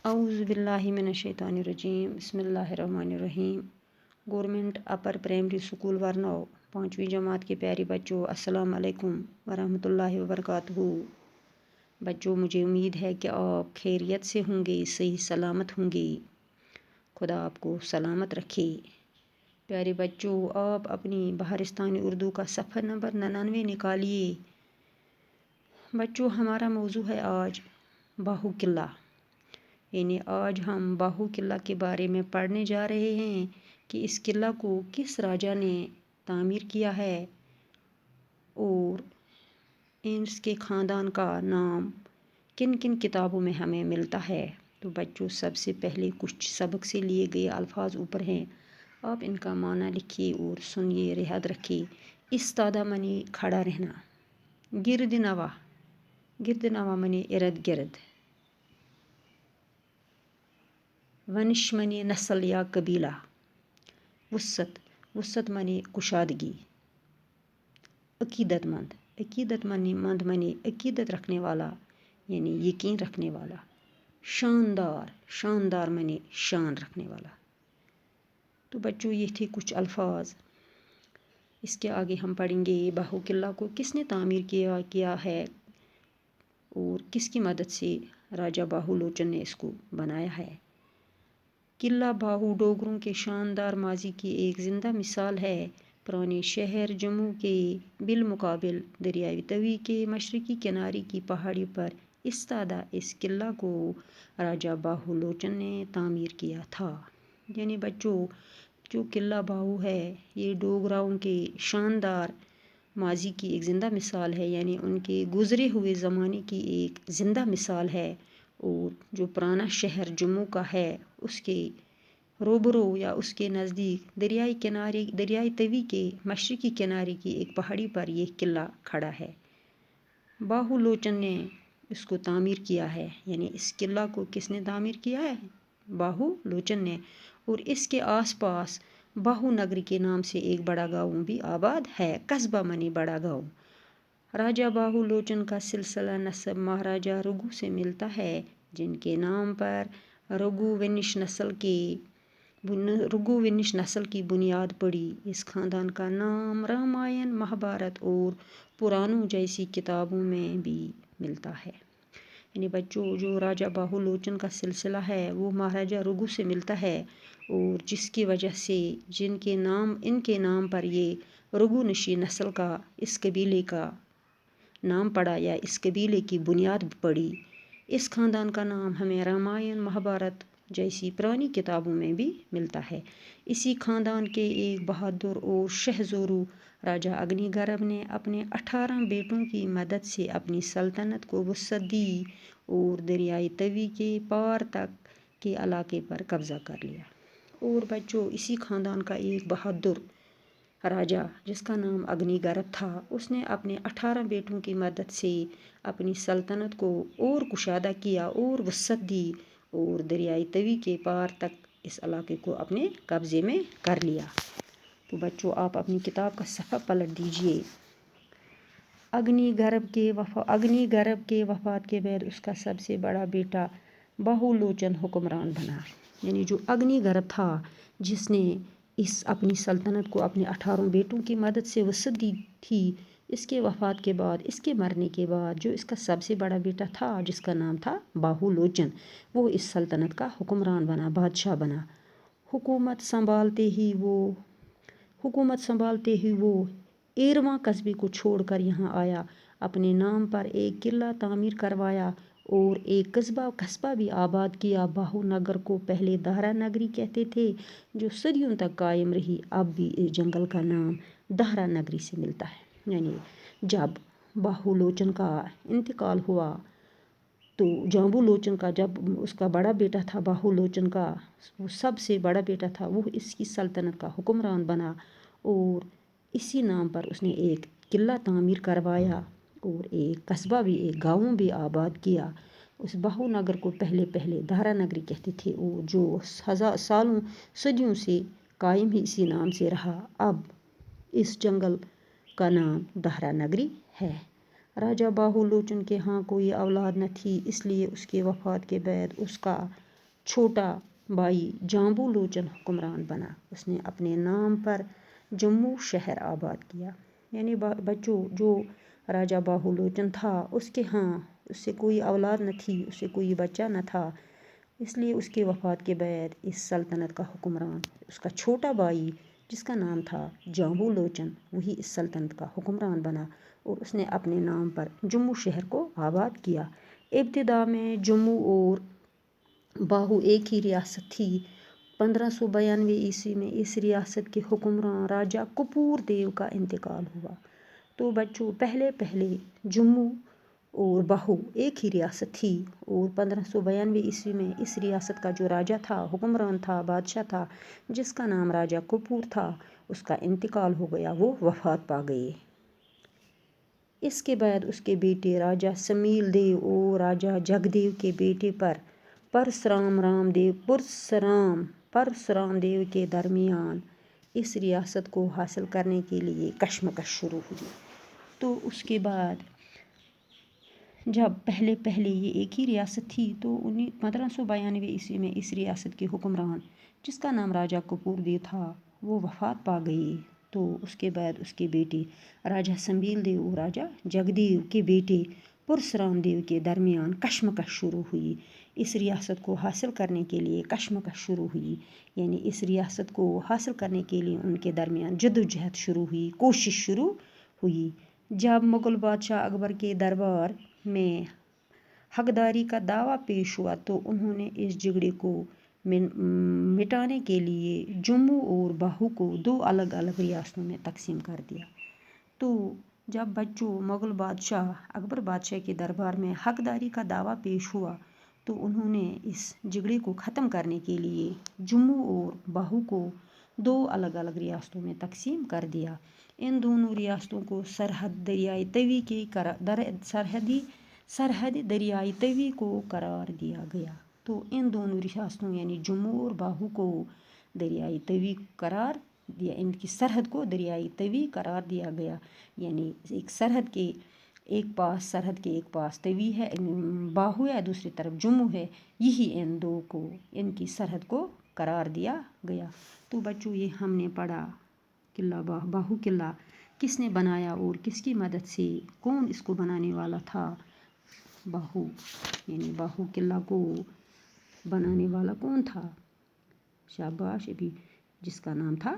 اعوذ باللہ من الشیطان الرجیم بسم اللہ الرحمن الرحیم۔ گورنمنٹ اپر پرائمری اسکول ورنو 5ویں جماعت کے پیارے بچوں، السلام علیکم ورحمۃ اللہ وبرکاتہ۔ بچوں، مجھے امید ہے کہ آپ خیریت سے ہوں گے، صحیح سلامت ہوں گے۔ خدا آپ کو سلامت رکھے۔ پیارے بچوں، آپ اپنی بہارستانی اردو کا صفحہ نمبر 99 نکالیے۔ بچوں، ہمارا موضوع ہے آج باہو قلعہ، یعنی آج ہم باہو قلعہ کے بارے میں پڑھنے جا رہے ہیں کہ اس قلعہ کو کس راجا نے تعمیر کیا ہے اور اس کے خاندان کا نام کن کن کتابوں میں ہمیں ملتا ہے۔ تو بچوں، سب سے پہلے کچھ سبق سے لیے گئے الفاظ اوپر ہیں، آپ ان کا معنی لکھیے اور سنیے، یاد رکھیے۔ استادہ منی کھڑا رہنا، گرد نوا، گرد نوا منی ارد گرد، ونش منی نسل یا قبیلہ، وسط، وسط منی کشادگی، عقیدت مند، عقیدت مند منی عقیدت رکھنے والا یعنی یقین رکھنے والا، شاندار، شاندار منی شان رکھنے والا۔ تو بچوں، یہ تھے کچھ الفاظ۔ اس کے آگے ہم پڑھیں گے باہو قلعہ کو کس نے تعمیر کیا ہے اور کس کی مدد سے راجا باہو لوچن نے اس کو بنایا ہے۔ قلعہ باہو ڈوگروں کے شاندار ماضی کی ایک زندہ مثال ہے۔ پرانے شہر جموں کے بالمقابل دریائے توی کے مشرقی کنارے کی پہاڑی پر استادہ اس قلعہ کو راجا باہو لوچن نے تعمیر کیا تھا۔ یعنی بچوں، جو قلعہ باہو ہے یہ ڈوگراؤں کے شاندار ماضی کی ایک زندہ مثال ہے، یعنی ان کے گزرے ہوئے زمانے کی ایک زندہ مثال ہے، اور جو پرانا شہر جموں کا ہے اس کے روبرو یا اس کے نزدیک دریائے توی کے مشرقی کنارے کی ایک پہاڑی پر یہ قلعہ کھڑا ہے۔ باہو لوچن نے اس کو تعمیر کیا ہے، یعنی اس قلعہ کو کس نے تعمیر کیا ہے؟ باہو لوچن نے۔ اور اس کے آس پاس باہو نگری کے نام سے ایک بڑا گاؤں بھی آباد ہے، قصبہ منی بڑا گاؤں۔ راجا باہو لوچن کا سلسلہ نسب مہاراجا رگو سے ملتا ہے، جن کے نام پر رگو ونش نسل کی بنیاد پڑی۔ اس خاندان کا نام رامائن، مہابھارت اور پرانوں جیسی کتابوں میں بھی ملتا ہے۔ یعنی بچوں، جو راجا باہو لوچن کا سلسلہ ہے وہ مہاراجا رگو سے ملتا ہے، اور جس کی وجہ سے ان کے نام پر یہ رگو نشی نسل کا اس قبیلے کا نام پڑا یا اس قبیلے کی بنیاد پڑی۔ اس خاندان کا نام ہمیں رامائن، مہابھارت جیسی پرانی کتابوں میں بھی ملتا ہے۔ اسی خاندان کے ایک بہادر اور شہزورو راجا اگنی گرب نے اپنے 18 بیٹوں کی مدد سے اپنی سلطنت کو وسعت دی اور دریائے توی کے پار تک کے علاقے پر قبضہ کر لیا۔ اور بچوں، اسی خاندان کا ایک بہادر راجا جس کا نام اگنی گرب تھا، اس نے اپنے 18 بیٹوں کی مدد سے اپنی سلطنت کو اور کشادہ کیا اور وسعت دی اور دریائے توی کے پار تک اس علاقے کو اپنے قبضے میں کر لیا۔ تو بچوں، آپ اپنی کتاب کا صفحہ پلٹ دیجئے۔ اگنی گرب کے وفات کے بعد اس کا سب سے بڑا بیٹا باہو لوچن حکمران بنا۔ یعنی جو اگنی گرب تھا جس نے اپنی سلطنت کو اپنے 18 بیٹوں کی مدد سے وسعت دی تھی، اس کے وفات کے بعد، اس کے مرنے کے بعد جو اس کا سب سے بڑا بیٹا تھا جس کا نام تھا باہو لوچن، وہ اس سلطنت کا حکمران بنا، بادشاہ بنا۔ حکومت سنبھالتے ہی وہ ایرواں قصبے کو چھوڑ کر یہاں آیا، اپنے نام پر ایک قلعہ تعمیر کروایا اور ایک قصبہ بھی آباد کیا۔ باہو نگر کو پہلے دہرہ نگری کہتے تھے، جو صدیوں تک قائم رہی۔ اب بھی اس جنگل کا نام دہرہ نگری سے ملتا ہے۔ یعنی جب باہو لوچن کا انتقال ہوا تو جامبو لوچن کا، جب اس کا بڑا بیٹا تھا باہو لوچن کا، وہ سب سے بڑا بیٹا تھا، وہ اس کی سلطنت کا حکمران بنا اور اسی نام پر اس نے ایک قلعہ تعمیر کروایا اور ایک قصبہ بھی، ایک گاؤں بھی آباد کیا۔ اس باہو نگر کو پہلے دہرہ نگری کہتے تھے، اور جو صدیوں سے قائم ہی اسی نام سے رہا۔ اب اس جنگل کا نام دہرہ نگری ہے۔ راجا باہو لوچن کے ہاں کوئی اولاد نہ تھی، اس لیے اس کے وفات کے بعد اس کا چھوٹا بھائی جامبو لوچن حکمران بنا. اس نے اپنے نام پر جموں شہر آباد کیا. یعنی بچوں جو راجہ باہو لوچن تھا اس سے کوئی اولاد نہ تھی، اس سے کوئی بچہ نہ تھا، اس لیے اس کے وفات کے بعد اس سلطنت کا حکمران اس کا چھوٹا بھائی جس کا نام تھا جامبو لوچن وہی اس سلطنت کا حکمران بنا اور اس نے اپنے نام پر جموں شہر کو آباد کیا. ابتدا میں جموں اور باہو ایک ہی ریاست تھی. 1592 میں اس ریاست کے حکمران راجہ کپور دیو کا انتقال ہوا. تو بچوں پہلے جموں اور باہو ایک ہی ریاست تھی اور 1592 میں اس ریاست کا جو راجہ تھا، حکمران تھا، بادشاہ تھا جس کا نام راجہ کپور تھا، اس کا انتقال ہو گیا، وہ وفات پا گئے. اس کے بعد اس کے بیٹے راجہ سمیل دیو اور راجہ جگ دیو کے بیٹے پرسرام دیو کے درمیان اس ریاست کو حاصل کرنے کے لیے کشمکش شروع ہوئی. تو اس کے بعد جب پہلے یہ ایک ہی ریاست تھی تو 1592 میں اس ریاست کے حکمران جس کا نام راجہ کپور دیو تھا وہ وفات پا گئے. تو اس کے بعد اس کے بیٹے راجہ سمیل دیو اور راجہ جگ دیو کے بیٹے پرسرام دیو کے درمیان کشمکش شروع ہوئی. اس ریاست کو حاصل کرنے کے لیے کشمکش شروع ہوئی، یعنی اس ریاست کو حاصل کرنے کے لیے ان کے درمیان جدوجہد شروع ہوئی، کوشش شروع ہوئی. جب مغل بادشاہ اکبر کے دربار میں حقداری کا دعویٰ پیش ہوا تو انہوں نے اس جھگڑے کو مٹانے کے لیے جموں اور باہو کو 2 الگ الگ ریاستوں میں تقسیم کر دیا. تو جب بچوں مغل بادشاہ اکبر بادشاہ کے دربار میں حقداری کا دعویٰ پیش ہوا تو انہوں نے اس جھگڑے کو ختم کرنے کے لیے جموں اور باہو کو 2 الگ الگ ریاستوں میں تقسیم کر دیا. ان دونوں ریاستوں کو سرحد دریائے توی کو قرار دیا گیا. تو ان دونوں ریاستوں یعنی جموں اور باہو کو دریائے توی قرار دیا، ان کی سرحد کو دریائے توی قرار دیا گیا. یعنی سرحد کے ایک پاس توی ہے، باہو ہے، دوسری طرف جموں ہے، یہی ان کی سرحد کو قرار دیا گیا. تو بچوں یہ ہم نے پڑھا قلعہ باہو قلعہ کس نے بنایا اور کس کی مدد سے، کون اس کو بنانے والا تھا. باہو قلعہ کو بنانے والا کون تھا؟ شاباش، ابھی جس کا نام تھا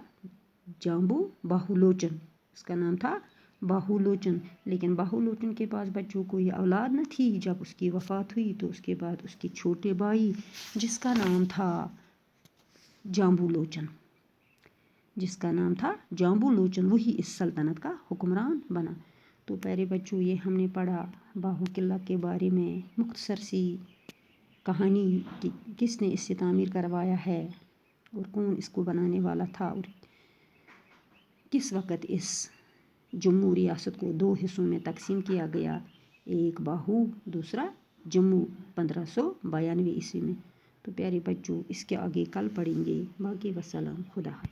جامبو باہو لوچن، اس کا نام تھا باہو لوچن. لیکن باہو لوچن کے پاس بچوں کوئی اولاد نہ تھی. جب اس کی وفات ہوئی تو اس کے بعد اس کے چھوٹے بھائی جس کا نام تھا جامبو لوچن وہی اس سلطنت کا حکمران بنا. تو پیارے بچوں یہ ہم نے پڑھا باہو قلعہ کے بارے میں مختصر سی کہانی کہ کس نے اس سے تعمیر کروایا ہے اور کون اس کو بنانے والا تھا اور کس وقت اس جموں ریاست کو 2 حصوں میں تقسیم کیا گیا، ایک باہو دوسرا جموں 1592 میں. تو پیارے بچوں اس کے آگے کل پڑھیں گے. باقی وسلام، خدا حافظ.